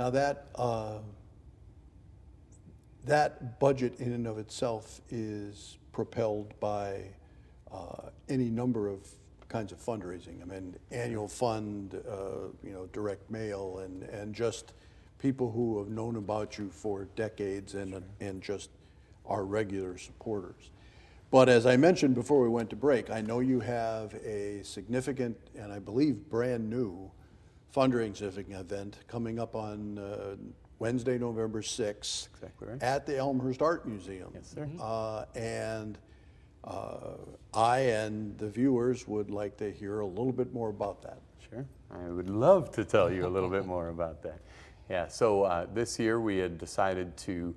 Now that budget in and of itself is propelled by any number of kinds of fundraising. I mean, annual fund, direct mail, and just people who have known about you for decades and just are regular supporters. But as I mentioned before we went to break, I know you have a significant and I believe brand new fundraising event coming up on Wednesday, November 6th Exactly right. at the Elmhurst Art Museum. Yes, sir. And I and the viewers would like to hear a little bit more about that. Sure. I would love to tell you a little bit more about that. Yeah, so this year we had decided to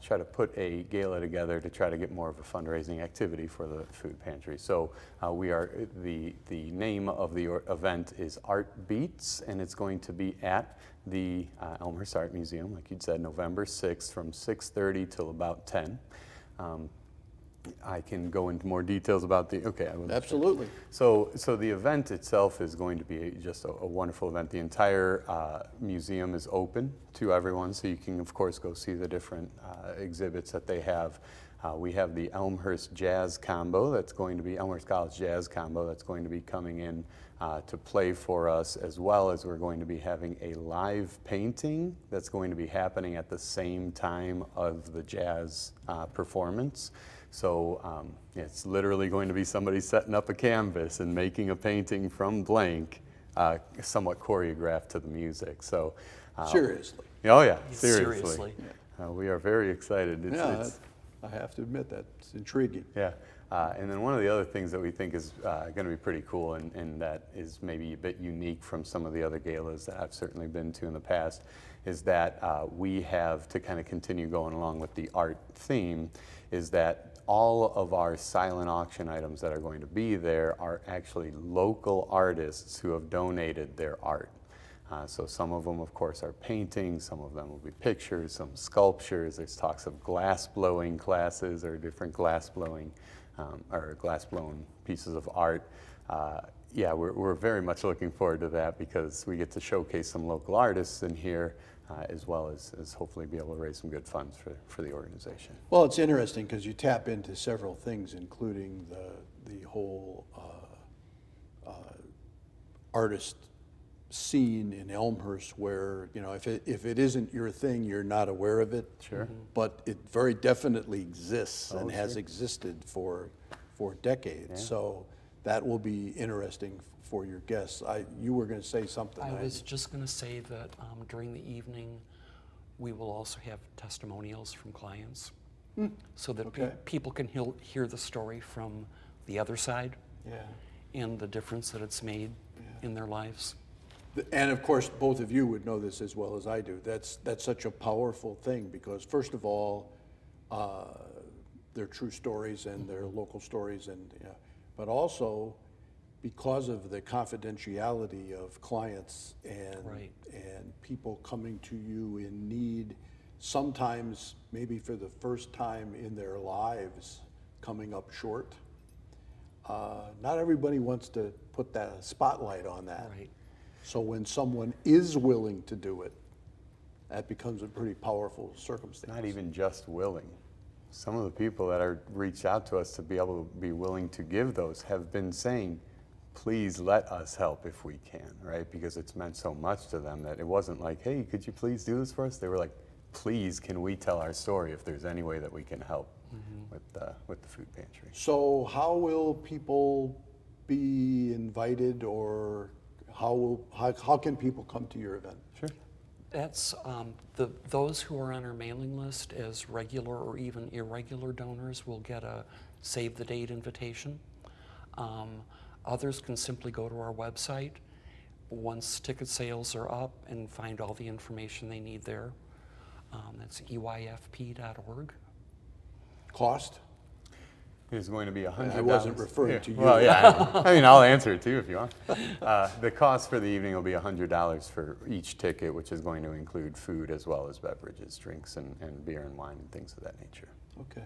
try to put a gala together to try to get more of a fundraising activity for the food pantry. So the name of the event is Art Beats, and it's going to be at the Elmhurst Art Museum, like you'd said, November 6th from 6:30 till about 10. I can go into more details about the, okay. Absolutely. So the event itself is going to be just a wonderful event. The entire museum is open to everyone, so you can, of course, go see the different exhibits that they have. We have the Elmhurst Jazz Combo that's going to be, Elmhurst College Jazz Combo that's going to be coming in to play for us, as well as we're going to be having a live painting that's going to be happening at the same time of the jazz performance. So it's literally going to be somebody setting up a canvas and making a painting from blank, somewhat choreographed to the music. So Seriously. Oh yeah, seriously. We are very excited. I have to admit that's intriguing. Yeah. And then one of the other things that we think is going to be pretty cool, and that is maybe a bit unique from some of the other galas that I've certainly been to in the past, is that we have, to kind of continue going along with the art theme, is that all of our silent auction items that are going to be there are actually local artists who have donated their art. So some of them, of course, are paintings, some of them will be pictures, some sculptures. There's talks of glass blowing classes or different glass blowing or glass blown pieces of art. Yeah, we're very much looking forward to that because we get to showcase some local artists in here, as well as hopefully be able to raise some good funds for the organization. Well, it's interesting because you tap into several things, including the whole artist scene in Elmhurst, where if it isn't your thing, you're not aware of it. Sure. But it very definitely exists and has sure. existed for decades. Yeah. So that will be interesting for your guests. You were going to say something. I was just going to say that during the evening, we will also have testimonials from clients, so that people can hear the story from the other side, and the difference that it's made in their lives. And of course, both of you would know this as well as I do. That's such a powerful thing because, first of all, they're true stories and they're local stories, but also because of the confidentiality of clients and people coming to you in need, sometimes maybe for the first time in their lives, coming up short. Not everybody wants to put that spotlight on that. Right. So when someone is willing to do it, that becomes a pretty powerful circumstance. Not even just willing. Some of the people that are reached out to us to be able to be willing to give those have been saying, please let us help if we can, right? Because it's meant so much to them that it wasn't like, hey, could you please do this for us? They were like, please, can we tell our story if there's any way that we can help with the food pantry? So how will people be invited, or how can people come to your event? Sure. That's those who are on our mailing list as regular or even irregular donors will get a save the date invitation. Others can simply go to our website once ticket sales are up and find all the information they need there. That's eyfp.org. Cost? It's going to be $100. I wasn't referring to you. Well, yeah, I mean, I'll answer it too if you want. The cost for the evening will be $100 for each ticket, which is going to include food as well as beverages, drinks, and beer and wine and things of that nature. Okay.